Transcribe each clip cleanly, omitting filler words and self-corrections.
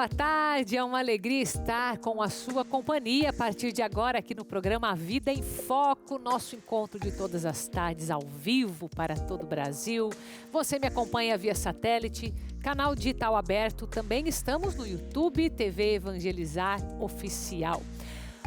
boa tarde. É uma alegria estar com a sua companhia a partir de agora aqui no programa A Vida em Foco, nosso encontro de todas as tardes ao vivo para todo o Brasil. Você me acompanha via satélite, canal digital aberto, também estamos no YouTube, TV Evangelizar Oficial.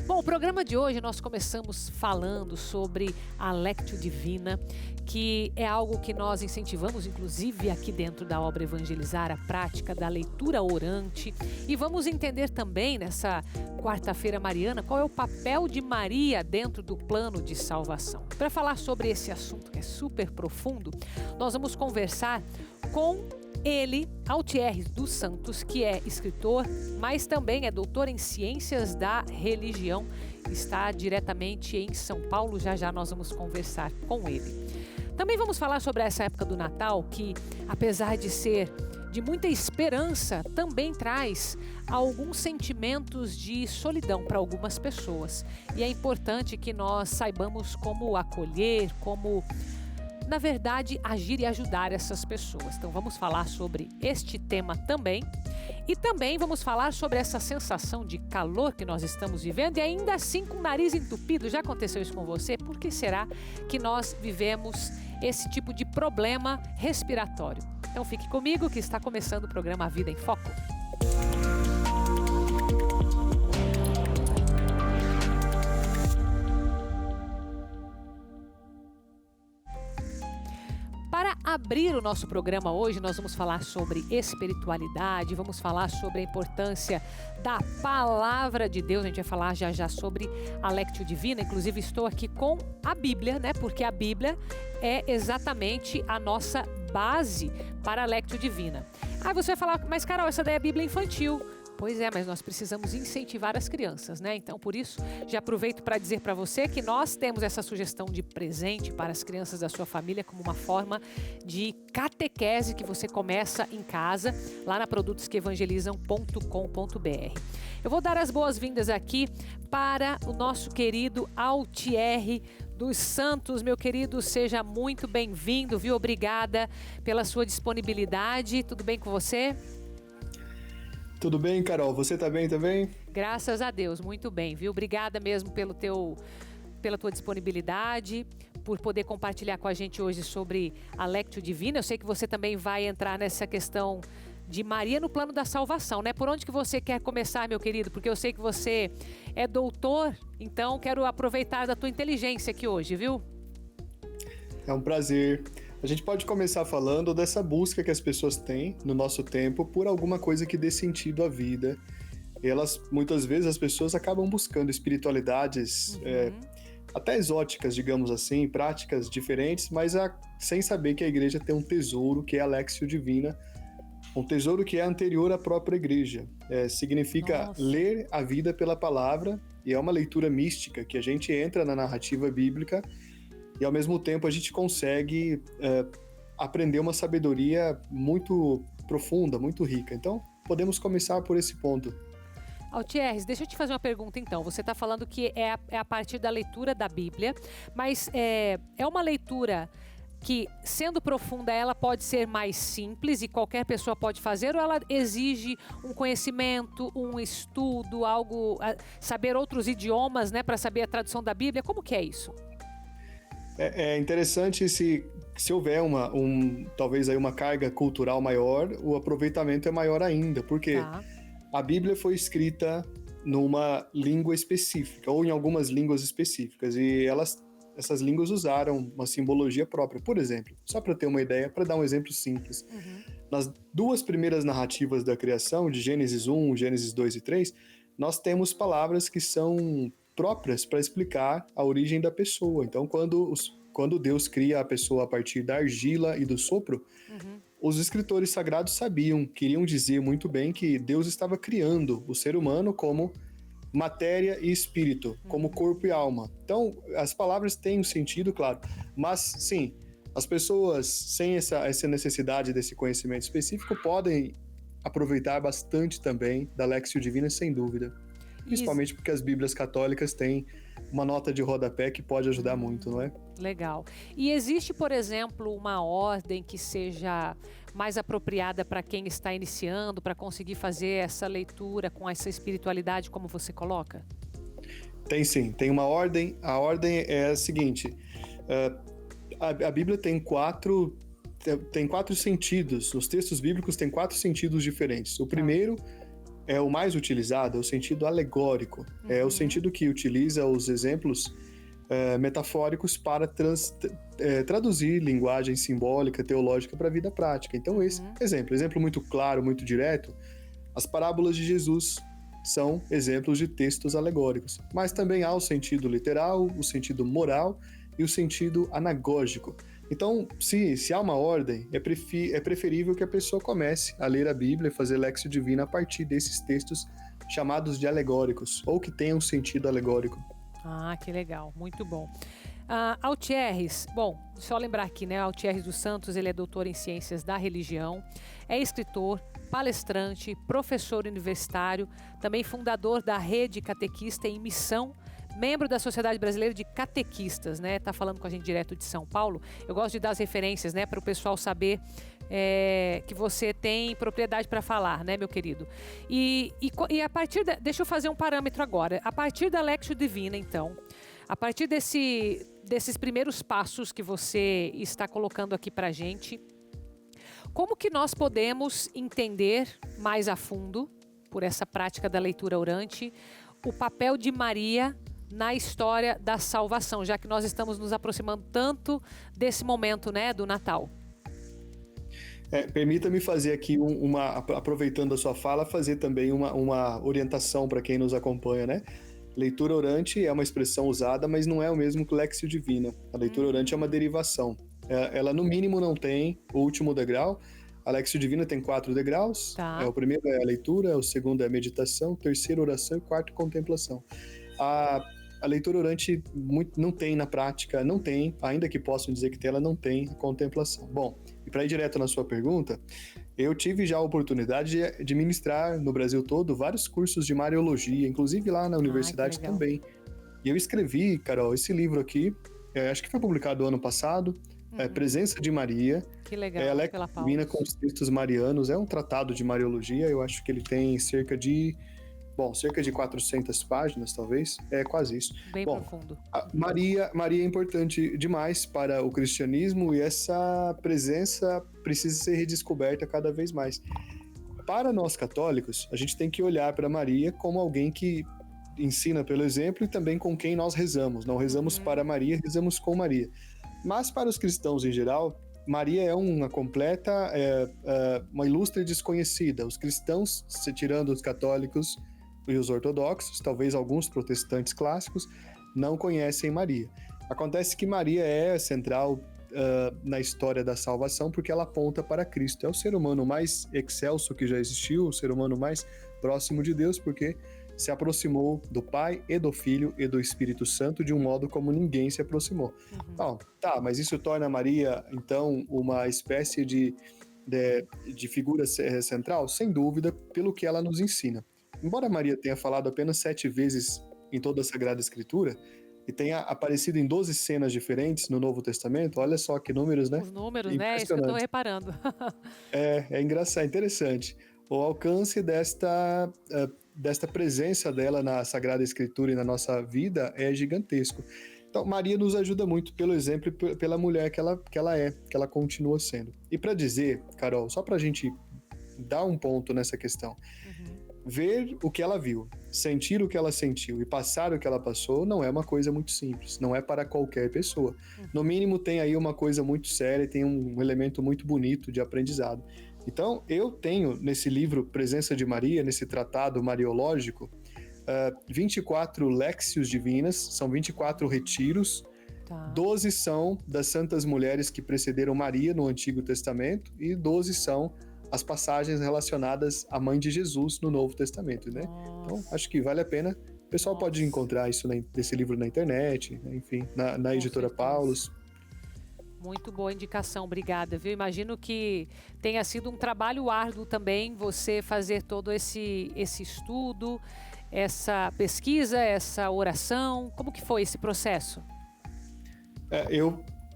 Bom, o programa de hoje nós começamos falando sobre a Lectio Divina, que é algo que nós incentivamos, inclusive aqui dentro da obra Evangelizar, a prática da leitura orante. E vamos entender também nessa quarta-feira mariana qual é o papel de Maria dentro do plano de salvação. Para falar sobre esse assunto que é super profundo, nós vamos conversar com ele, Altierres dos Santos, que é escritor, mas também é doutor em Ciências da Religião, está diretamente em São Paulo, já nós vamos conversar com ele. Também vamos falar sobre essa época do Natal, que apesar de ser de muita esperança, também traz alguns sentimentos de solidão para algumas pessoas. E é importante que nós saibamos como acolher, como na verdade, agir e ajudar essas pessoas. Então vamos falar sobre este tema também. E também vamos falar sobre essa sensação de calor que nós estamos vivendo e ainda assim com o nariz entupido. Já aconteceu isso com você? Por que será que nós vivemos esse tipo de problema respiratório? Então fique comigo que está começando o programa A Vida em Foco. Para abrir o nosso programa hoje, nós vamos falar sobre espiritualidade, vamos falar sobre a importância da Palavra de Deus. A gente vai falar já sobre a Lectio Divina. Inclusive estou aqui com a Bíblia, né? Porque a Bíblia é exatamente a nossa base para a Lectio Divina. Aí você vai falar, mas Carol, essa daí é a Bíblia infantil. Pois é, mas nós precisamos incentivar as crianças, né? Então, por isso, já aproveito para dizer para você que nós temos essa sugestão de presente para as crianças da sua família como uma forma de catequese que você começa em casa, lá na produtosqueevangelizam.com.br. Eu vou dar as boas-vindas aqui para o nosso querido Altierres dos Santos. Meu querido, seja muito bem-vindo, viu? Obrigada pela sua disponibilidade. Tudo bem com você? Tudo bem, Carol? Você tá bem também? Graças a Deus, muito bem, viu? Obrigada mesmo pela tua disponibilidade, por poder compartilhar com a gente hoje sobre a Lectio Divina. Eu sei que você também vai entrar nessa questão de Maria no plano da salvação, né? Por onde que você quer começar, meu querido? Porque eu sei que você é doutor, então quero aproveitar da tua inteligência aqui hoje, viu? É um prazer. A gente pode começar falando dessa busca que as pessoas têm no nosso tempo por alguma coisa que dê sentido à vida. E muitas vezes as pessoas acabam buscando espiritualidades até exóticas, digamos assim, práticas diferentes, mas sem saber que a igreja tem um tesouro que é a Lectio Divina, um tesouro que é anterior à própria igreja. Significa ler a vida pela palavra, e é uma leitura mística que a gente entra na narrativa bíblica e ao mesmo tempo a gente consegue aprender uma sabedoria muito profunda, muito rica. Então, podemos começar por esse ponto. Altierres, deixa eu te fazer uma pergunta então. Você está falando que é a partir da leitura da Bíblia, mas é uma leitura que, sendo profunda, ela pode ser mais simples e qualquer pessoa pode fazer, ou ela exige um conhecimento, um estudo, algo, saber outros idiomas, né, para saber a tradução da Bíblia? Como que é isso? É interessante se houver talvez aí uma carga cultural maior, o aproveitamento é maior ainda, porque a Bíblia foi escrita numa língua específica, ou em algumas línguas específicas, e essas línguas usaram uma simbologia própria. Por exemplo, só para ter uma ideia, para dar um exemplo simples, nas duas primeiras narrativas da criação, de Gênesis 1, Gênesis 2 e 3, nós temos palavras que são próprias para explicar a origem da pessoa. Então, quando Deus cria a pessoa a partir da argila e do sopro, os escritores sagrados queriam dizer muito bem que Deus estava criando o ser humano como matéria e espírito, como corpo e alma. Então, as palavras têm um sentido, claro, mas sim, as pessoas sem essa necessidade desse conhecimento específico podem aproveitar bastante também da Lectio Divina, sem dúvida. Principalmente porque as Bíblias católicas têm uma nota de rodapé que pode ajudar muito, não é? Legal. E existe, por exemplo, uma ordem que seja mais apropriada para quem está iniciando, para conseguir fazer essa leitura com essa espiritualidade, como você coloca? Tem sim, tem uma ordem. A ordem é a seguinte: a Bíblia tem quatro sentidos. Os textos bíblicos têm 4 sentidos diferentes. O primeiro é o mais utilizado, é o sentido alegórico. É o sentido que utiliza os exemplos metafóricos para traduzir linguagem simbólica, teológica para a vida prática. Então, esse exemplo muito claro, muito direto, as parábolas de Jesus são exemplos de textos alegóricos. Mas também há o sentido literal, o sentido moral e o sentido anagógico. Então, se há uma ordem, é preferível que a pessoa comece a ler a Bíblia e fazer Lexio Divina a partir desses textos chamados de alegóricos, ou que tenham um sentido alegórico. Ah, que legal, muito bom. Altierres, bom, só lembrar aqui, né? Altierres dos Santos, ele é doutor em Ciências da Religião, é escritor, palestrante, professor universitário, também fundador da Rede Catequista em Missão, membro da Sociedade Brasileira de Catequistas, né? Tá falando com a gente direto de São Paulo. Eu gosto de dar as referências, né? Para o pessoal saber que você tem propriedade para falar, né, meu querido? E a partir deixa eu fazer um parâmetro agora. A partir da Lexio Divina, então, a partir desses primeiros passos que você está colocando aqui para a gente, como que nós podemos entender mais a fundo, por essa prática da leitura orante, o papel de Maria na história da salvação, já que nós estamos nos aproximando tanto desse momento, né, do Natal? Permita-me fazer aqui aproveitando a sua fala, fazer também uma orientação para quem nos acompanha, né? Leitura orante é uma expressão usada, mas não é o mesmo que Lexio Divina. A leitura orante é uma derivação. Ela, no mínimo, não tem o último degrau. A Lexio Divina tem 4 degraus. Tá. O primeiro é a leitura, o segundo é a meditação, o terceiro oração e o quarto contemplação. A leitura orante não tem na prática, não tem, ainda que possam dizer que tem, ela não tem a contemplação. Bom, e para ir direto na sua pergunta, eu tive já a oportunidade de ministrar no Brasil todo vários cursos de Mariologia, inclusive lá na universidade também. E eu escrevi, Carol, esse livro aqui, acho que foi publicado ano passado, Presença de Maria. Que legal, pela Divina com os textos marianos, é um tratado de Mariologia, eu acho que ele tem cerca de 400 páginas, talvez, é quase isso. Bem profundo. Maria é importante demais para o cristianismo e essa presença precisa ser redescoberta cada vez mais. Para nós católicos, a gente tem que olhar para Maria como alguém que ensina pelo exemplo e também com quem nós rezamos. Não rezamos para Maria, rezamos com Maria. Mas para os cristãos em geral, Maria é uma completa, uma ilustre desconhecida. Os cristãos, se tirando os católicos e os ortodoxos, talvez alguns protestantes clássicos, não conhecem Maria. Acontece que Maria é central na história da salvação porque ela aponta para Cristo. É o ser humano mais excelso que já existiu, o ser humano mais próximo de Deus, porque se aproximou do Pai e do Filho e do Espírito Santo de um modo como ninguém se aproximou. Bom, mas isso torna Maria, então, uma espécie de figura central? Sem dúvida, pelo que ela nos ensina. Embora Maria tenha falado apenas 7 vezes em toda a Sagrada Escritura e tenha aparecido em 12 cenas diferentes no Novo Testamento, olha só que números, né? Os números, né? Isso que eu tô reparando. É engraçado, é interessante. O alcance desta presença dela na Sagrada Escritura e na nossa vida é gigantesco. Então, Maria nos ajuda muito pelo exemplo e pela mulher que ela continua sendo. E para dizer, Carol, só para a gente dar um ponto nessa questão, ver o que ela viu, sentir o que ela sentiu e passar o que ela passou não é uma coisa muito simples, não é para qualquer pessoa. No mínimo tem aí uma coisa muito séria, tem um elemento muito bonito de aprendizado. Então, eu tenho nesse livro Presença de Maria, nesse tratado mariológico, 24 léxios divinas, são 24 retiros, 12 são das santas mulheres que precederam Maria no Antigo Testamento e 12 são as passagens relacionadas à Mãe de Jesus no Novo Testamento, né? Então, acho que vale a pena. O pessoal pode encontrar isso nesse livro na internet, né? Enfim, na editora Paulus. Muito boa indicação, obrigada, viu? Imagino que tenha sido um trabalho árduo também você fazer todo esse estudo essa pesquisa, essa oração? Como que foi esse processo?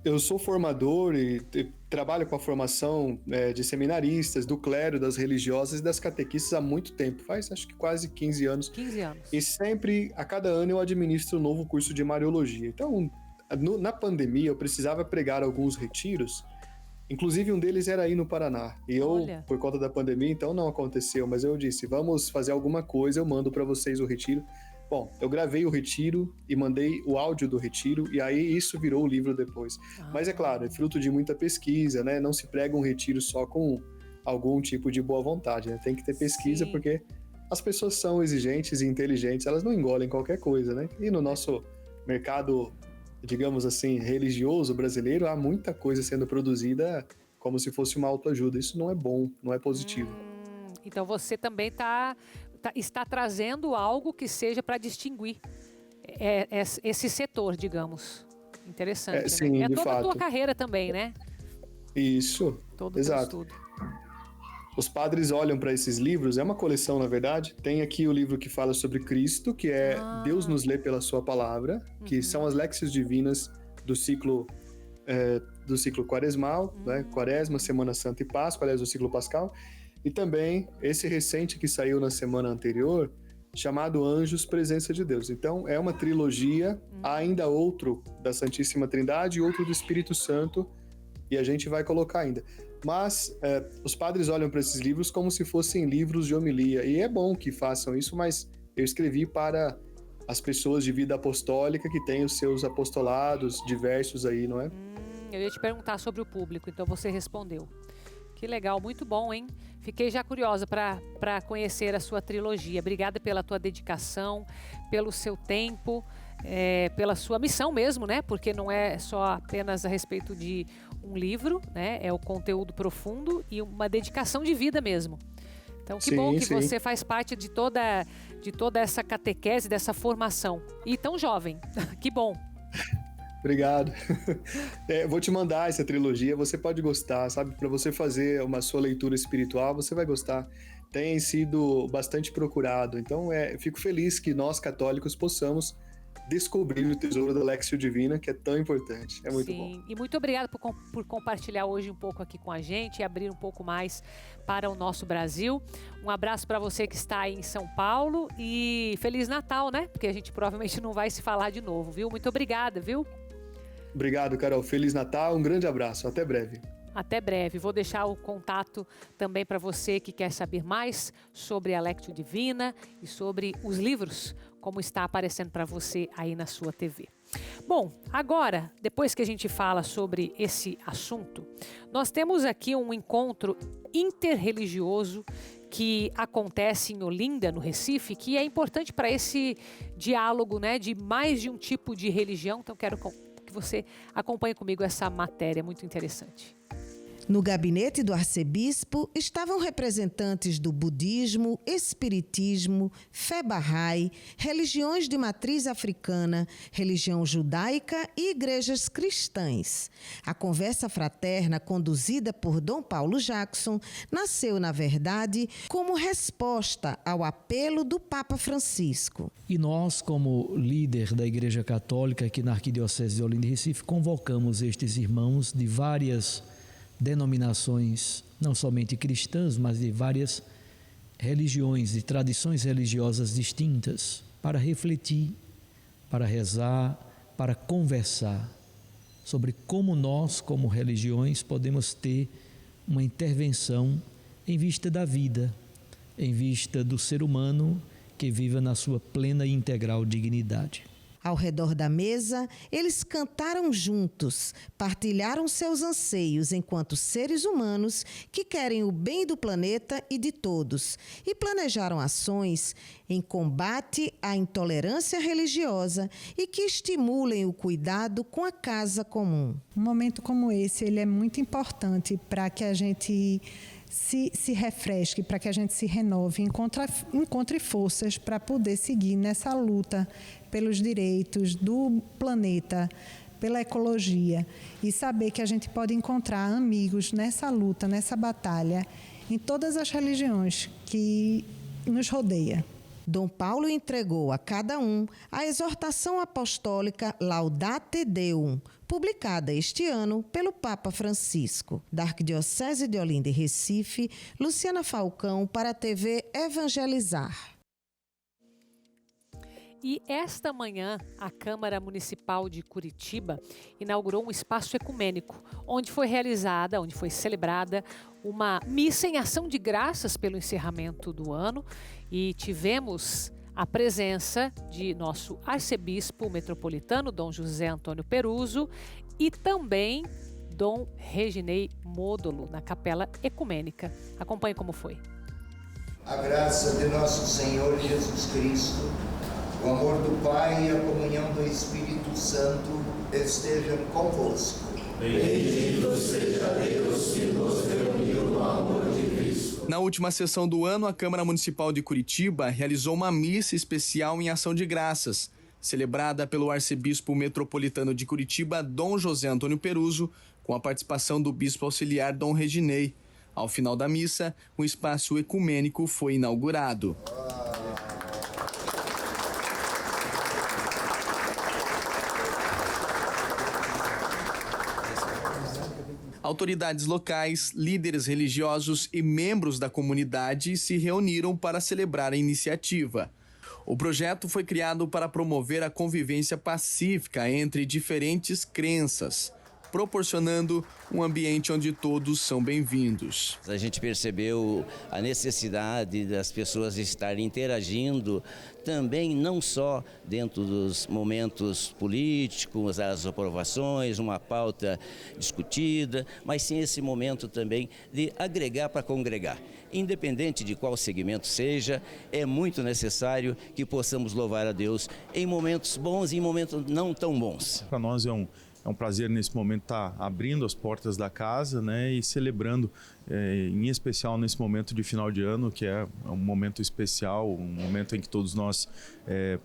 Eu sou formador e trabalho com a formação de seminaristas, do clero, das religiosas e das catequistas há muito tempo, faz acho que quase 15 anos. 15 anos. E sempre, a cada ano, eu administro um novo curso de Mariologia. Então, na pandemia, eu precisava pregar alguns retiros, inclusive um deles era aí no Paraná. E por conta da pandemia, então não aconteceu, mas eu disse, vamos fazer alguma coisa, eu mando para vocês o retiro. Bom, eu gravei o retiro e mandei o áudio do retiro, e aí isso virou o livro depois. Mas é claro, é fruto de muita pesquisa, né? Não se prega um retiro só com algum tipo de boa vontade, né? Tem que ter pesquisa, porque as pessoas são exigentes e inteligentes, elas não engolem qualquer coisa, né? E no nosso mercado, digamos assim, religioso brasileiro, há muita coisa sendo produzida como se fosse uma autoajuda. Isso não é bom, não é positivo. Então você também está trazendo algo que seja para distinguir esse setor, digamos. Interessante, sim, né? É de toda fato. A tua carreira também, né? Isso, todo exato. Estudo. Os padres olham para esses livros, é uma coleção, na verdade. Tem aqui o livro que fala sobre Cristo, que é Deus nos lê pela sua palavra, que são as léxias divinas do ciclo quaresmal, né? Quaresma, Semana Santa e Páscoa, aliás, do ciclo pascal. E também esse recente que saiu na semana anterior, chamado Anjos, Presença de Deus. Então, é uma trilogia, há ainda outro da Santíssima Trindade e outro do Espírito Santo, e a gente vai colocar ainda. Mas os padres olham para esses livros como se fossem livros de homilia, e é bom que façam isso, mas eu escrevi para as pessoas de vida apostólica que têm os seus apostolados diversos aí, não é? Eu ia te perguntar sobre o público, então você respondeu. Que legal, muito bom, hein? Fiquei já curiosa para conhecer a sua trilogia. Obrigada pela tua dedicação, pelo seu tempo, pela sua missão mesmo, né? Porque não é só apenas a respeito de um livro, né? É o conteúdo profundo e uma dedicação de vida mesmo. Então, que bom que você faz parte de toda essa catequese, dessa formação. E tão jovem. Que bom. Obrigado. Vou te mandar essa trilogia, você pode gostar, sabe? Para você fazer uma sua leitura espiritual, você vai gostar. Tem sido bastante procurado. Então, fico feliz que nós, católicos, possamos descobrir o tesouro da Léxio Divina, que é tão importante. É muito bom. E muito obrigado por compartilhar hoje um pouco aqui com a gente e abrir um pouco mais para o nosso Brasil. Um abraço para você que está aí em São Paulo e Feliz Natal, né? Porque a gente provavelmente não vai se falar de novo, viu? Muito obrigada, viu? Obrigado, Carol. Feliz Natal, um grande abraço. Até breve. Até breve. Vou deixar o contato também para você que quer saber mais sobre a Léxio Divina e sobre os livros, como está aparecendo para você aí na sua TV. Bom, agora, depois que a gente fala sobre esse assunto, nós temos aqui um encontro interreligioso que acontece em Olinda, no Recife, que é importante para esse diálogo, né, de mais de um tipo de religião. Então, quero que você acompanhe comigo essa matéria muito interessante. No gabinete do arcebispo estavam representantes do budismo, espiritismo, fé bahá'í, religiões de matriz africana, religião judaica e igrejas cristãs. A conversa fraterna, conduzida por Dom Paulo Jackson, nasceu, na verdade, como resposta ao apelo do Papa Francisco. E nós, como líder da Igreja Católica aqui na Arquidiocese de Olinda e Recife, convocamos estes irmãos de várias denominações, não somente cristãs, mas de várias religiões e tradições religiosas distintas, para refletir, para rezar, para conversar sobre como nós, como religiões, podemos ter uma intervenção em vista da vida, em vista do ser humano que viva na sua plena e integral dignidade. Ao redor da mesa, eles cantaram juntos, partilharam seus anseios enquanto seres humanos que querem o bem do planeta e de todos, e planejaram ações em combate à intolerância religiosa e que estimulem o cuidado com a casa comum. Um momento como esse, ele é muito importante para que a gente se refresque, para que a gente se renove, encontre forças para poder seguir nessa luta pelos direitos do planeta, pela ecologia, e saber que a gente pode encontrar amigos nessa luta, nessa batalha, em todas as religiões que nos rodeiam. Dom Paulo entregou a cada um a exortação apostólica Laudate Deum, publicada este ano pelo Papa Francisco. Da Arquidiocese de Olinda e Recife, Luciana Falcão para a TV Evangelizar. E esta manhã, a Câmara Municipal de Curitiba inaugurou um espaço ecumênico, onde foi celebrada uma missa em ação de graças pelo encerramento do ano, e tivemos a presença de nosso arcebispo metropolitano, Dom José Antônio Peruso, e também Dom Reginei Módolo, na Capela Ecumênica. Acompanhe como foi. A graça de nosso Senhor Jesus Cristo, o amor do Pai e a comunhão do Espírito Santo estejam convosco. Bendito seja Deus que nos reuniu no amor de Cristo. Na última sessão do ano, a Câmara Municipal de Curitiba realizou uma missa especial em ação de graças, celebrada pelo arcebispo metropolitano de Curitiba, Dom José Antônio Peruso, com a participação do bispo auxiliar Dom Reginei. Ao final da missa, o espaço ecumênico foi inaugurado. Autoridades locais, líderes religiosos e membros da comunidade se reuniram para celebrar a iniciativa. O projeto foi criado para promover a convivência pacífica entre diferentes crenças, proporcionando um ambiente onde todos são bem-vindos. A gente percebeu a necessidade das pessoas estarem interagindo também, não só dentro dos momentos políticos, as aprovações, uma pauta discutida, mas sim esse momento também de agregar para congregar. Independente de qual segmento seja, é muito necessário que possamos louvar a Deus em momentos bons e em momentos não tão bons. Para nós é um prazer nesse momento estar abrindo as portas da casa, né, e celebrando, em especial nesse momento de final de ano, que é um momento especial, um momento em que todos nós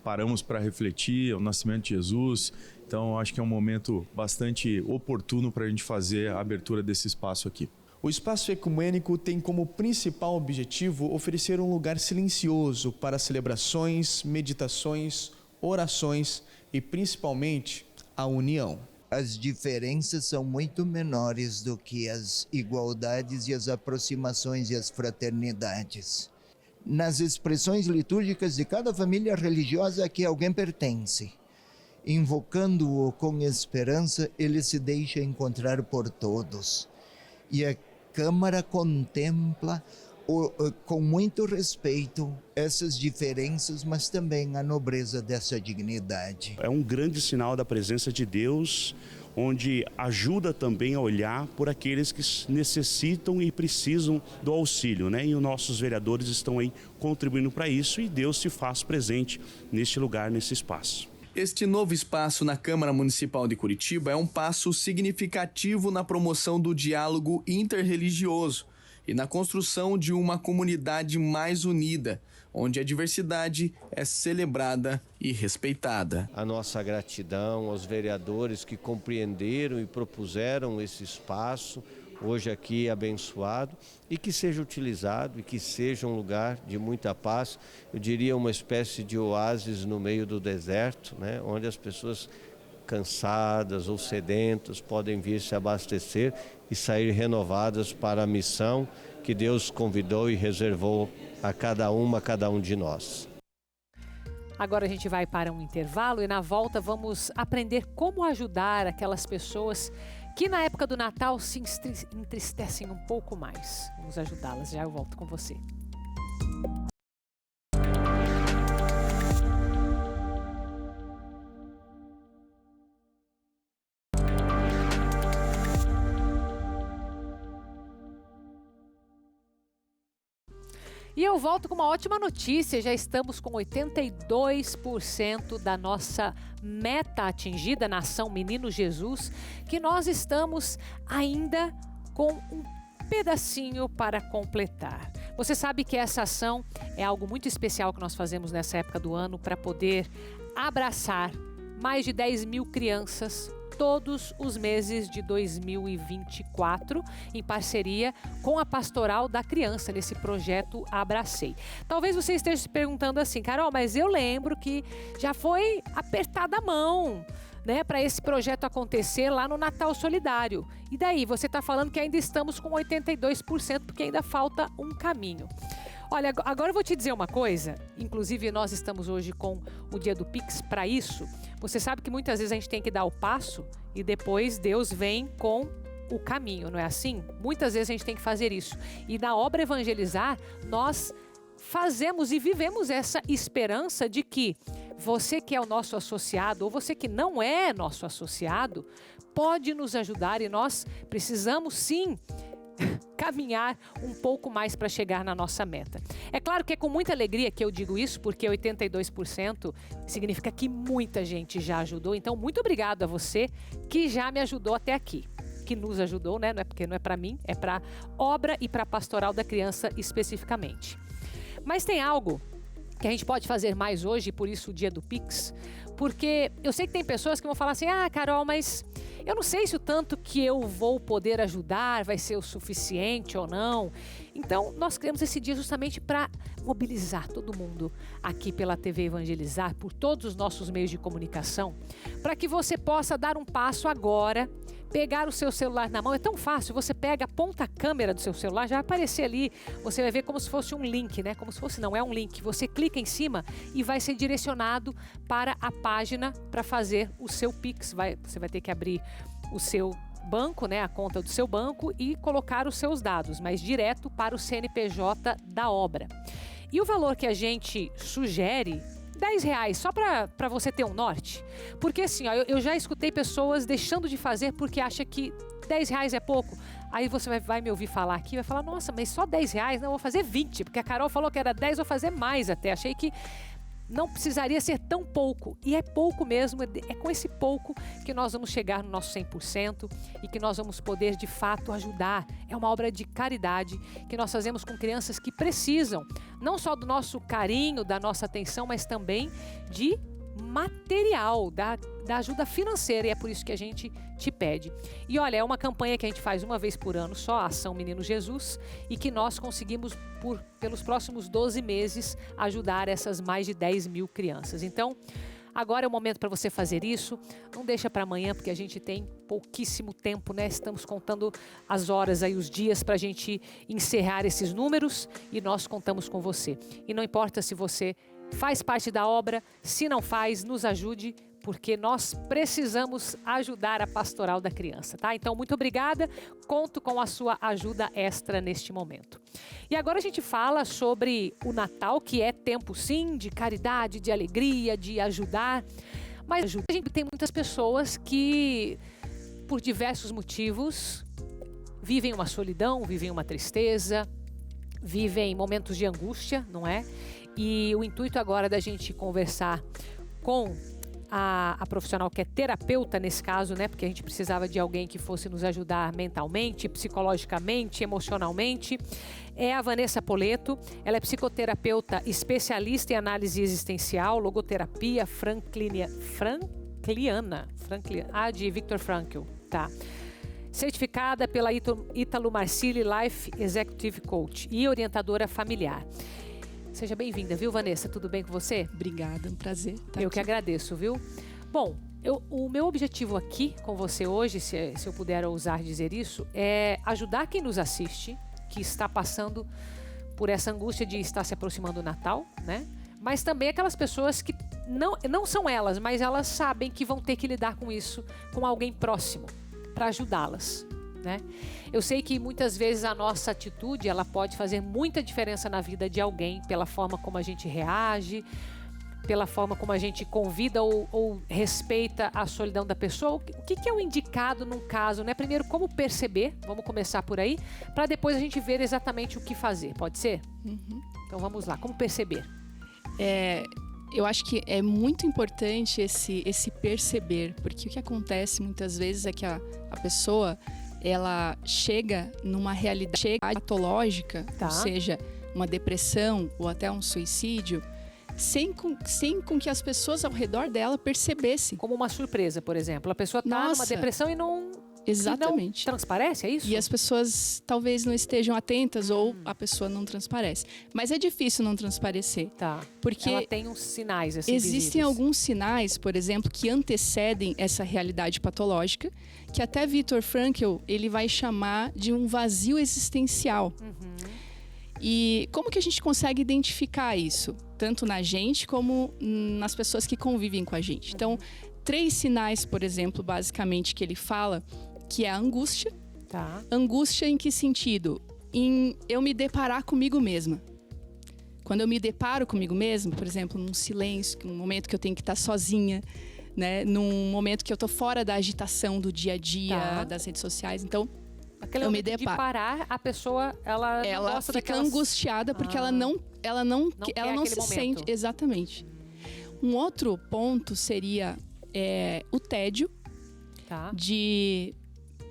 paramos para refletir o nascimento de Jesus. Então, acho que é um momento bastante oportuno para a gente fazer a abertura desse espaço aqui. O espaço ecumênico tem como principal objetivo oferecer um lugar silencioso para celebrações, meditações, orações e, principalmente, a união. As diferenças são muito menores do que as igualdades e as aproximações e as fraternidades. Nas expressões litúrgicas de cada família religiosa a que alguém pertence, invocando-o com esperança, ele se deixa encontrar por todos. E a Câmara contempla com muito respeito essas diferenças, mas também a nobreza dessa dignidade. É um grande sinal da presença de Deus, onde ajuda também a olhar por aqueles que necessitam e precisam do auxílio, né? E os nossos vereadores estão aí contribuindo para isso, e Deus se faz presente neste lugar, nesse espaço. Este novo espaço na Câmara Municipal de Curitiba é um passo significativo na promoção do diálogo interreligioso e na construção de uma comunidade mais unida, onde a diversidade é celebrada e respeitada. A nossa gratidão aos vereadores que compreenderam e propuseram esse espaço, hoje aqui abençoado, e que seja utilizado e que seja um lugar de muita paz, eu diria uma espécie de oásis no meio do deserto, né, onde as pessoas cansadas ou sedentas podem vir se abastecer e sair renovadas para a missão que Deus convidou e reservou a cada um de nós. Agora a gente vai para um intervalo e na volta vamos aprender como ajudar aquelas pessoas que na época do Natal se entristecem um pouco mais. Vamos ajudá-las, já eu volto com você. E eu volto com uma ótima notícia, já estamos com 82% da nossa meta atingida na ação Menino Jesus, que nós estamos ainda com um pedacinho para completar. Você sabe que essa ação é algo muito especial que nós fazemos nessa época do ano para poder abraçar mais de 10 mil crianças todos os meses de 2024, em parceria com a Pastoral da Criança, nesse projeto Abracei. Talvez você esteja se perguntando assim, Carol, mas eu lembro que já foi apertada a mão, né, para esse projeto acontecer lá no Natal Solidário. E daí, você está falando que ainda estamos com 82%, porque ainda falta um caminho. Olha, agora eu vou te dizer uma coisa, inclusive nós estamos hoje com o dia do Pix para isso. Você sabe que muitas vezes a gente tem que dar o passo e depois Deus vem com o caminho, não é assim? Muitas vezes a gente tem que fazer isso. E na obra Evangelizar, nós fazemos e vivemos essa esperança de que você que é o nosso associado ou você que não é nosso associado, pode nos ajudar e nós precisamos sim caminhar um pouco mais para chegar na nossa meta. É claro que é com muita alegria que eu digo isso, porque 82% significa que muita gente já ajudou. Então, muito obrigado a você que já me ajudou até aqui, que nos ajudou, né? Não é porque não é para mim, é para obra e para a Pastoral da Criança especificamente. Mas tem algo que a gente pode fazer mais hoje, por isso o dia do Pix, porque eu sei que tem pessoas que vão falar assim, Carol, mas eu não sei se o tanto que eu vou poder ajudar vai ser o suficiente ou não. Então, nós criamos esse dia justamente para mobilizar todo mundo aqui pela TV Evangelizar, por todos os nossos meios de comunicação, para que você possa dar um passo agora, pegar o seu celular na mão. É tão fácil, você pega, aponta a câmera do seu celular, já vai aparecer ali, você vai ver como se fosse um link, né? Como se fosse, não é um link. Você clica em cima e vai ser direcionado para a página para fazer o seu Pix. Você vai ter que abrir o seu banco, né, a conta do seu banco e colocar os seus dados, mas direto para o CNPJ da obra. E o valor que a gente sugere, R$10, só para você ter um norte. Porque assim, ó, eu já escutei pessoas deixando de fazer porque acha que R$10 é pouco. Aí você vai me ouvir falar aqui, vai falar, nossa, mas só R$10? Não, eu vou fazer 20, porque a Carol falou que era 10, eu vou fazer mais até. Achei que não precisaria ser tão pouco. E é pouco mesmo, é com esse pouco que nós vamos chegar no nosso 100% e que nós vamos poder, de fato, ajudar. É uma obra de caridade que nós fazemos com crianças que precisam, não só do nosso carinho, da nossa atenção, mas também de material, da ajuda financeira, e é por isso que a gente te pede. E olha, é uma campanha que a gente faz uma vez por ano só, a Ação Menino Jesus, e que nós conseguimos, pelos próximos 12 meses, ajudar essas mais de 10 mil crianças. Então, agora é o momento para você fazer isso. Não deixa para amanhã, porque a gente tem pouquíssimo tempo, né? Estamos contando as horas aí, os dias para a gente encerrar esses números, e nós contamos com você. E não importa se você faz parte da obra, se não faz, nos ajude, porque nós precisamos ajudar a Pastoral da Criança, tá? Então, muito obrigada, conto com a sua ajuda extra neste momento. E agora a gente fala sobre o Natal, que é tempo sim, de caridade, de alegria, de ajudar, mas a gente tem muitas pessoas que, por diversos motivos, vivem uma solidão, vivem uma tristeza, vivem momentos de angústia, não é? E o intuito agora da gente conversar com a profissional que é terapeuta nesse caso, né? Porque a gente precisava de alguém que fosse nos ajudar mentalmente, psicologicamente, emocionalmente. É a Vanessa Poletto. Ela é psicoterapeuta especialista em análise existencial, logoterapia frankliana, de Viktor Frankl, tá? Certificada pela Ítalo Marcilli Life Executive Coach e orientadora familiar. Seja bem-vinda, viu, Vanessa? Tudo bem com você? Obrigada, um prazer estar aqui. Eu que agradeço, viu? Bom, o meu objetivo aqui com você hoje, se eu puder ousar dizer isso, é ajudar quem nos assiste, que está passando por essa angústia de estar se aproximando do Natal, né? Mas também aquelas pessoas que não são elas, mas elas sabem que vão ter que lidar com isso com alguém próximo, para ajudá-las, né? Eu sei que muitas vezes a nossa atitude, ela pode fazer muita diferença na vida de alguém, pela forma como a gente reage, pela forma como a gente convida ou respeita a solidão da pessoa. O que é o indicado num caso, né? Primeiro, como perceber, vamos começar por aí, para depois a gente ver exatamente o que fazer, pode ser? Uhum. Então vamos lá, como perceber? Eu acho que é muito importante esse perceber, porque o que acontece muitas vezes é que a pessoa, ela chega numa realidade patológica, ou seja, uma depressão ou até um suicídio, sem com que as pessoas ao redor dela percebessem. Como uma surpresa, por exemplo. A pessoa tá numa depressão e não... Exatamente. E não transparece, é isso? E as pessoas talvez não estejam atentas ou a pessoa não transparece. Mas é difícil não transparecer. Tá. Porque ela tem uns sinais assim, existem visíveis. alguns sinais, por exemplo, que antecedem essa realidade patológica, que até Viktor Frankl, ele vai chamar de um vazio existencial. E como que a gente consegue identificar isso? Tanto na gente como nas pessoas que convivem com a gente. Então, 3 sinais, por exemplo, basicamente, que ele fala, que é a angústia. Tá. Angústia em que sentido? Em eu me deparar comigo mesma. Quando eu me deparo comigo mesma, por exemplo, num silêncio, num momento que eu tenho que estar sozinha, né? Num momento que eu tô fora da agitação do dia a dia, das redes sociais. Então, eu me deparo. De parar, a pessoa, ela não gosta fica daquelas... angustiada porque ela não se momento. sente. Exatamente. Um outro ponto seria o tédio, de,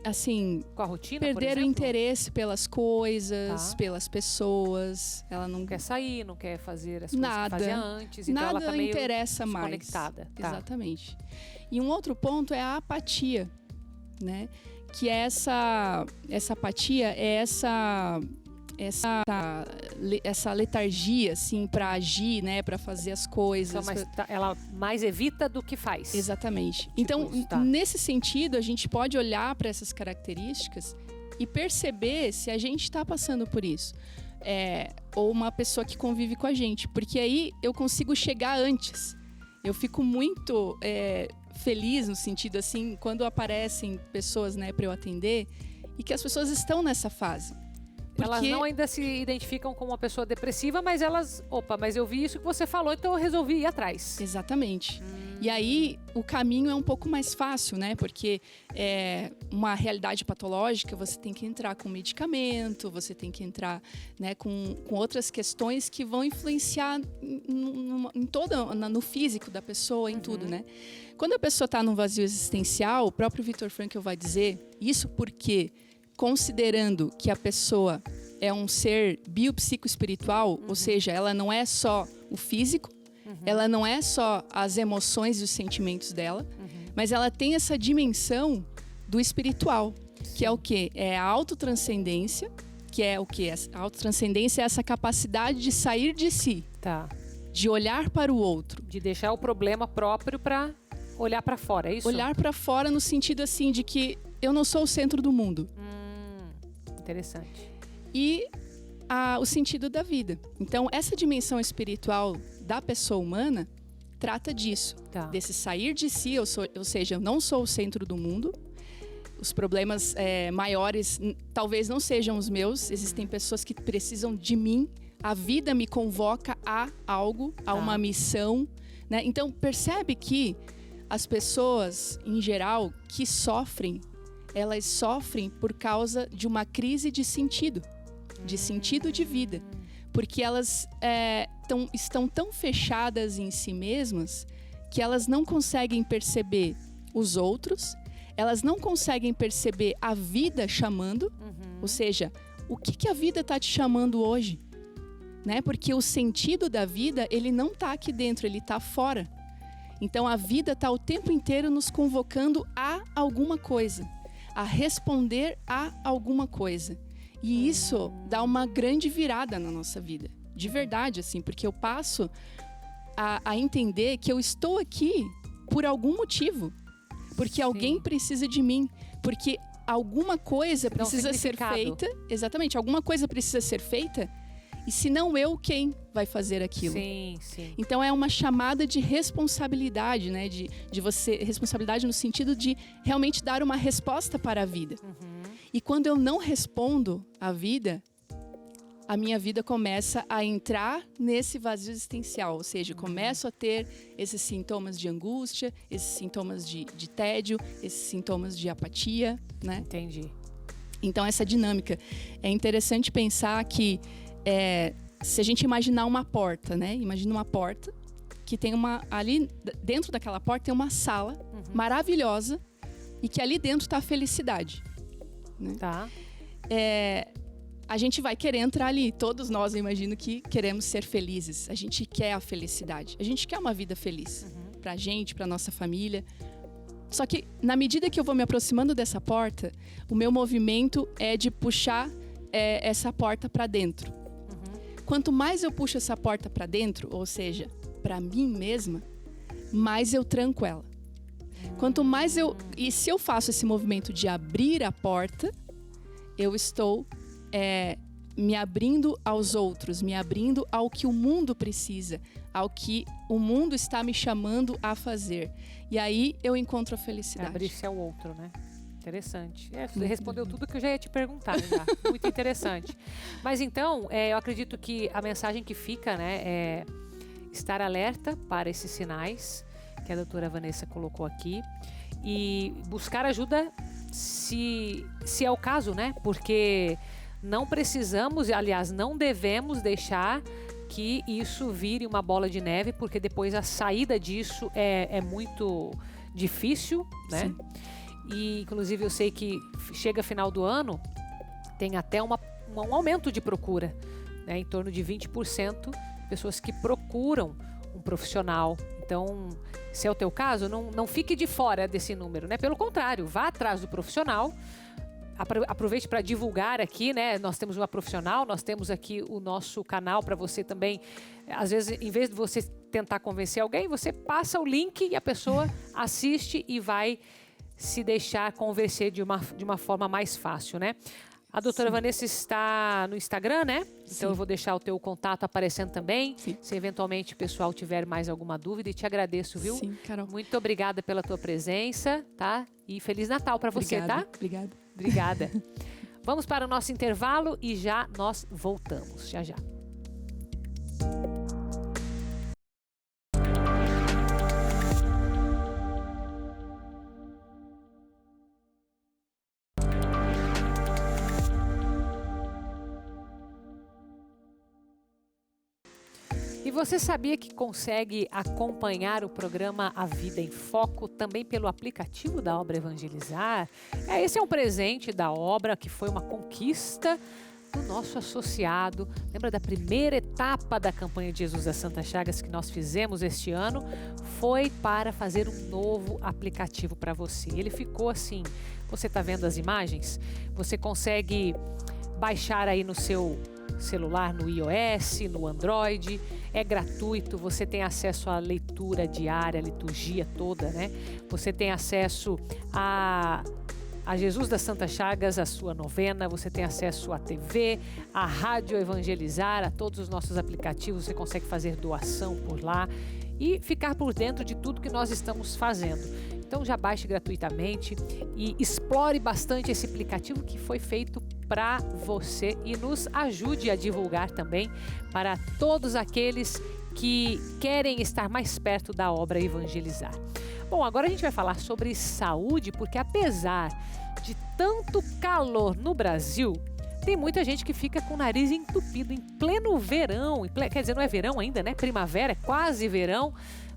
assim, com a rotina, perder o interesse pelas coisas, pelas pessoas. Ela não quer sair, não quer fazer as coisas que fazia antes. Então nada ela tá meio interessa mais. desconectada. Exatamente. E um outro ponto é a apatia, né? Que é essa apatia, é essa letargia, assim, para agir, né, para fazer as coisas. Então, ela mais evita do que faz. Exatamente. Então, nesse sentido, a gente pode olhar para essas características e perceber se a gente está passando por isso. Ou uma pessoa que convive com a gente. Porque aí eu consigo chegar antes. Eu fico muito feliz no sentido, assim, quando aparecem pessoas, né, para eu atender e que as pessoas estão nessa fase. Elas não ainda se identificam como uma pessoa depressiva, mas elas... Opa, mas eu vi isso que você falou, então eu resolvi ir atrás. Exatamente. E aí, o caminho é um pouco mais fácil, né? Porque uma realidade patológica, você tem que entrar com medicamento, você tem que entrar, né, com outras questões que vão influenciar no físico da pessoa, em tudo, né? Quando a pessoa está num vazio existencial, o próprio Viktor Frankl vai dizer isso porque... considerando que a pessoa é um ser biopsicoespiritual, ou seja, ela não é só o físico, ela não é só as emoções e os sentimentos dela, mas ela tem essa dimensão do espiritual, que é o quê? É a autotranscendência, que é o quê? A autotranscendência é essa capacidade de sair de si, de olhar para o outro. De deixar o problema próprio para olhar para fora, é isso? Olhar para fora no sentido, assim, de que eu não sou o centro do mundo. Interessante. E o sentido da vida. Então, essa dimensão espiritual da pessoa humana trata disso. Desse sair de si, ou seja, eu não sou o centro do mundo. Os problemas maiores talvez não sejam os meus. Existem pessoas que precisam de mim. A vida me convoca a algo, a uma missão, né? Então, percebe que as pessoas, em geral, que sofrem, elas sofrem por causa de uma crise de sentido de vida. Porque elas estão tão fechadas em si mesmas que elas não conseguem perceber os outros, elas não conseguem perceber a vida chamando, ou seja, o que a vida está te chamando hoje? Né? Porque o sentido da vida, ele não está aqui dentro, ele está fora. Então a vida está o tempo inteiro nos convocando a alguma coisa, a responder a alguma coisa. E isso dá uma grande virada na nossa vida. De verdade, assim, porque eu passo a entender que eu estou aqui por algum motivo. Porque alguém precisa de mim. Porque alguma coisa precisa ser feita. Exatamente, alguma coisa precisa ser feita. E se não eu, quem vai fazer aquilo? Sim, sim. Então é uma chamada de responsabilidade, né? De você, responsabilidade no sentido de realmente dar uma resposta para a vida. E quando eu não respondo à vida, a minha vida começa a entrar nesse vazio existencial. Ou seja, eu começo a ter esses sintomas de angústia, esses sintomas de tédio, esses sintomas de apatia, né? Entendi. Então essa dinâmica. É interessante pensar que se a gente imaginar uma porta, né? Imagina uma porta que tem ali dentro daquela porta tem uma sala maravilhosa e que ali dentro está a felicidade. Né? a gente vai querer entrar ali. Todos nós, eu imagino que queremos ser felizes. A gente quer a felicidade. A gente quer uma vida feliz. Pra gente, pra nossa família. Só que, na medida que eu vou me aproximando dessa porta, o meu movimento é de puxar essa porta pra dentro. Quanto mais eu puxo essa porta pra dentro, ou seja, pra mim mesma, mais eu tranco ela. Quanto mais e se eu faço esse movimento de abrir a porta, eu estou me abrindo aos outros, me abrindo ao que o mundo precisa, ao que o mundo está me chamando a fazer. E aí eu encontro a felicidade. Abrir-se ao outro, né? Interessante. Você respondeu tudo que eu já ia te perguntar, já. Muito interessante. Mas então, eu acredito que a mensagem que fica, né, é estar alerta para esses sinais que a doutora Vanessa colocou aqui e buscar ajuda se é o caso, né? Porque não precisamos, aliás, não devemos deixar que isso vire uma bola de neve, porque depois a saída disso é muito difícil, né? Sim. E, inclusive, eu sei que chega final do ano, tem até um aumento de procura, né? Em torno de 20% de pessoas que procuram um profissional. Então, se é o teu caso, não fique de fora desse número, né? Pelo contrário, vá atrás do profissional. Aproveite para divulgar aqui, né? Nós temos uma profissional, nós temos aqui o nosso canal para você também. Às vezes, em vez de você tentar convencer alguém, você passa o link e a pessoa assiste e vai se deixar convencer de uma forma mais fácil, né? A doutora Vanessa está no Instagram, né? Então eu vou deixar o teu contato aparecendo também. Sim. Se eventualmente o pessoal tiver mais alguma dúvida. E te agradeço, viu? Sim, Carol. Muito obrigada pela tua presença, tá? E Feliz Natal para você, tá? Obrigada. Obrigada. Vamos para o nosso intervalo e já nós voltamos. Já. E você sabia que consegue acompanhar o programa A Vida em Foco também pelo aplicativo da Obra Evangelizar? Esse é um presente da obra que foi uma conquista do nosso associado. Lembra da primeira etapa da campanha de Jesus das Santas Chagas que nós fizemos este ano? Foi para fazer um novo aplicativo para você. Ele ficou assim, você está vendo as imagens? Você consegue baixar aí no seu celular, no iOS, no Android, é gratuito, você tem acesso à leitura diária, a liturgia toda, né? Você tem acesso a Jesus das Santas Chagas, a sua novena, você tem acesso à TV, à Rádio Evangelizar, a todos os nossos aplicativos, você consegue fazer doação por lá e ficar por dentro de tudo que nós estamos fazendo. Então já baixe gratuitamente e explore bastante esse aplicativo que foi feito para você e nos ajude a divulgar também para todos aqueles que querem estar mais perto da obra Evangelizar. Bom, agora a gente vai falar sobre saúde, porque apesar de tanto calor no Brasil, tem muita gente que fica com o nariz entupido em pleno verão. Quer dizer, não é verão ainda, né? Primavera, é quase verão.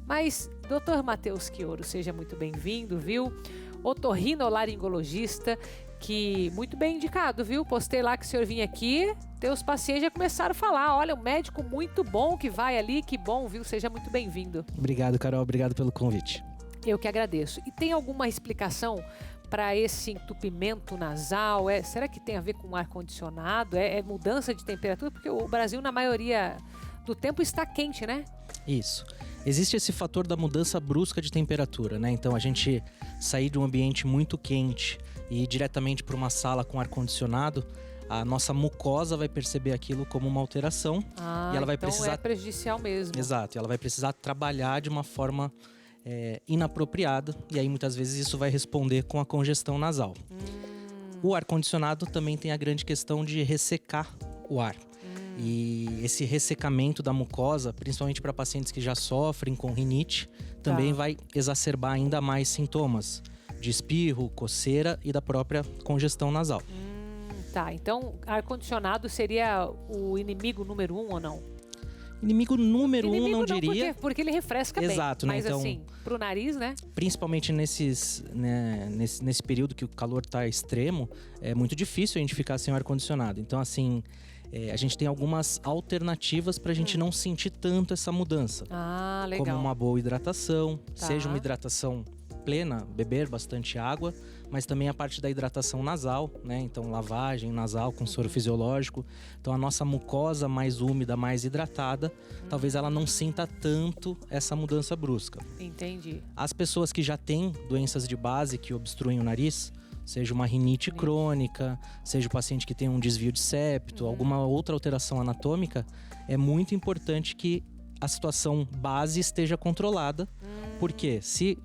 Mas, Dr. Matheus Quioro, seja muito bem-vindo, viu? Otorrinolaringologista, que muito bem indicado, viu? Postei lá que o senhor vinha aqui, teus pacientes já começaram a falar, olha, um médico muito bom que vai ali, que bom, viu? Seja muito bem-vindo. Obrigado, Carol, obrigado pelo convite. Eu que agradeço. E tem alguma explicação para esse entupimento nasal? Será que tem a ver com ar-condicionado? É mudança de temperatura? Porque o Brasil, na maioria do tempo, está quente, né? Isso. Existe esse fator da mudança brusca de temperatura, né? Então, a gente sair de um ambiente muito quente e ir diretamente para uma sala com ar-condicionado, a nossa mucosa vai perceber aquilo como uma alteração. E ela vai então precisar... é prejudicial mesmo. Exato. E ela vai precisar trabalhar de uma forma inapropriada. E aí, muitas vezes, isso vai responder com a congestão nasal. O ar-condicionado também tem a grande questão de ressecar o ar. E esse ressecamento da mucosa, principalmente para pacientes que já sofrem com rinite, também vai exacerbar ainda mais sintomas de espirro, coceira e da própria congestão nasal. Então ar-condicionado seria o inimigo número 1 ou não? Inimigo número um, não diria. Porque ele refresca bem. Exato, né? Mas então, assim, pro nariz, né? Principalmente nesse período que o calor tá extremo, é muito difícil a gente ficar sem o ar-condicionado. Então, assim, a gente tem algumas alternativas pra gente não sentir tanto essa mudança. Ah, legal. Como uma boa hidratação, seja uma hidratação plena, beber bastante água, mas também a parte da hidratação nasal, né? Então, lavagem nasal com soro fisiológico. Então, a nossa mucosa mais úmida, mais hidratada, talvez ela não sinta tanto essa mudança brusca. Entendi. As pessoas que já têm doenças de base que obstruem o nariz, seja uma rinite crônica, seja o paciente que tem um desvio de septo, alguma outra alteração anatômica, é muito importante que a situação base esteja controlada, porque se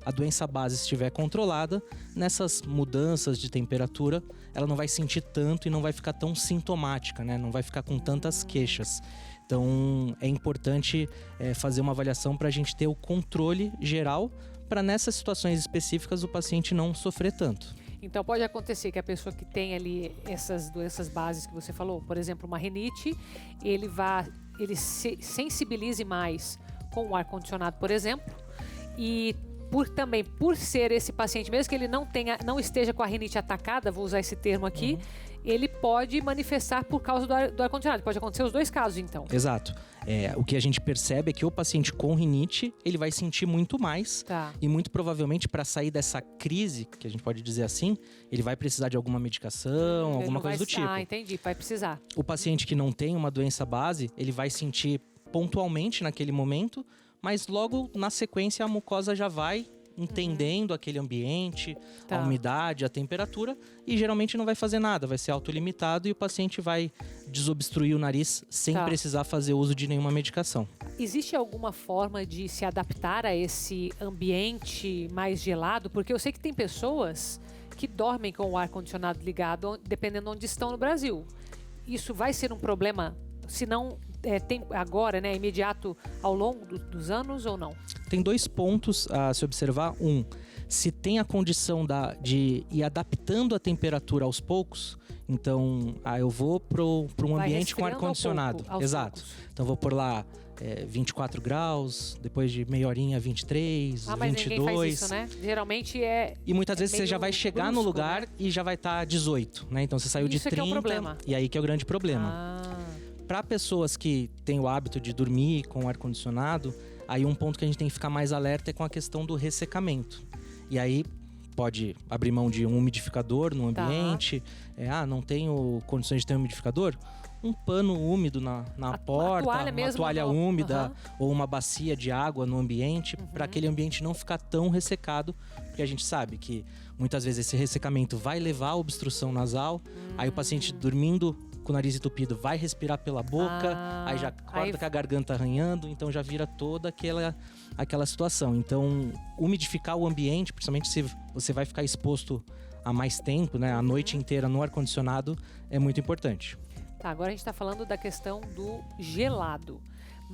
a doença base estiver controlada, nessas mudanças de temperatura, ela não vai sentir tanto e não vai ficar tão sintomática, né? Não vai ficar com tantas queixas. Então, é importante fazer uma avaliação para a gente ter o controle geral, para nessas situações específicas o paciente não sofrer tanto. Então pode acontecer que a pessoa que tem ali essas doenças bases que você falou, por exemplo, uma rinite, ele se sensibilize mais com o ar-condicionado, por exemplo, e por ser esse paciente, mesmo que ele não esteja com a rinite atacada, vou usar esse termo aqui, ele pode manifestar por causa do ar-condicionado. Pode acontecer os dois casos, então. Exato. O que a gente percebe é que o paciente com rinite, ele vai sentir muito mais. Tá. E muito provavelmente, para sair dessa crise, que a gente pode dizer assim, ele vai precisar de alguma medicação, alguma coisa do tipo. Ah, entendi. Vai precisar. O paciente que não tem uma doença base, ele vai sentir pontualmente naquele momento, mas logo na sequência a mucosa já vai entendendo aquele ambiente, a umidade, a temperatura, e geralmente não vai fazer nada, vai ser autolimitado e o paciente vai desobstruir o nariz sem precisar fazer uso de nenhuma medicação. Existe alguma forma de se adaptar a esse ambiente mais gelado? Porque eu sei que tem pessoas que dormem com o ar-condicionado ligado, dependendo de onde estão no Brasil. Isso vai ser um problema, se não tem agora, né, imediato ao longo dos anos ou não? Tem 2 pontos a se observar. Se tem a condição de ir adaptando a temperatura aos poucos, então eu vou para um ambiente com ar-condicionado. Exato. Então vou por lá 24 graus, depois de meia horinha 23, mas 22. Ninguém faz isso, né? Geralmente E muitas vezes você já vai chegar brusco, no lugar, né? E já vai estar 18, né? Então você saiu de 30, que é o problema. E aí que é o grande problema. Para pessoas que têm o hábito de dormir com ar-condicionado, aí um ponto que a gente tem que ficar mais alerta é com a questão do ressecamento. E aí pode abrir mão de um umidificador no ambiente. Não tenho condições de ter um umidificador? Um pano úmido na porta, uma toalha úmida ou uma bacia de água no ambiente, para aquele ambiente não ficar tão ressecado, porque a gente sabe que muitas vezes esse ressecamento vai levar à obstrução nasal, aí o paciente dormindo com o nariz entupido vai respirar pela boca, aí já acorda com a garganta arranhando, então já vira toda aquela situação. Então, umidificar o ambiente, principalmente se você vai ficar exposto a mais tempo, né, a noite inteira no ar-condicionado, é muito importante. Tá, agora a gente está falando da questão do gelado,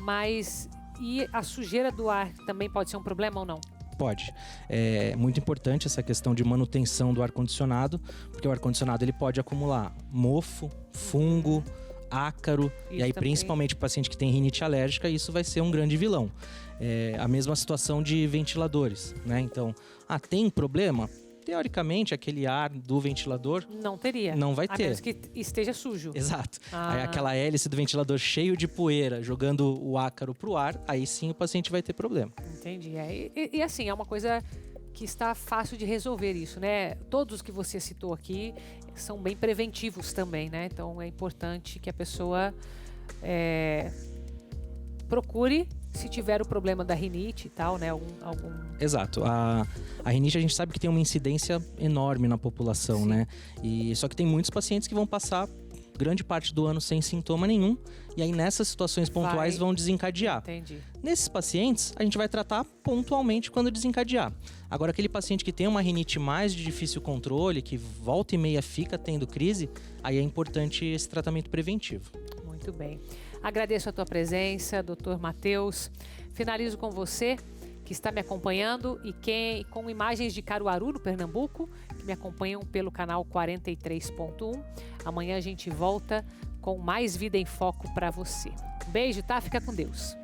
mas e a sujeira do ar também pode ser um problema ou não? Pode. É muito importante essa questão de manutenção do ar-condicionado, porque o ar-condicionado ele pode acumular mofo, fungo, ácaro, e aí também, principalmente o paciente que tem rinite alérgica, isso vai ser um grande vilão. A mesma situação de ventiladores, né? Então, tem problema? Teoricamente, aquele ar do ventilador não teria. Não vai ter. A menos que esteja sujo. Exato. Aí aquela hélice do ventilador cheio de poeira, jogando o ácaro pro ar, aí sim o paciente vai ter problema. Entendi. E assim, é uma coisa que está fácil de resolver isso, né? Todos que você citou aqui são bem preventivos também, né? Então é importante que a pessoa procure, se tiver o problema da rinite e tal, né? Algum... Exato. A rinite a gente sabe que tem uma incidência enorme na população, né? Só que tem muitos pacientes que vão passar grande parte do ano sem sintoma nenhum, e aí nessas situações pontuais vão desencadear. Entendi. Nesses pacientes, a gente vai tratar pontualmente quando desencadear. Agora, aquele paciente que tem uma rinite mais de difícil controle, que volta e meia fica tendo crise, aí é importante esse tratamento preventivo. Muito bem. Agradeço a tua presença, Dr. Matheus. Finalizo com você, que está me acompanhando e com imagens de Caruaru, no Pernambuco, que me acompanham pelo canal 43.1. Amanhã a gente volta com mais Vida em Foco para você. Beijo, tá? Fica com Deus.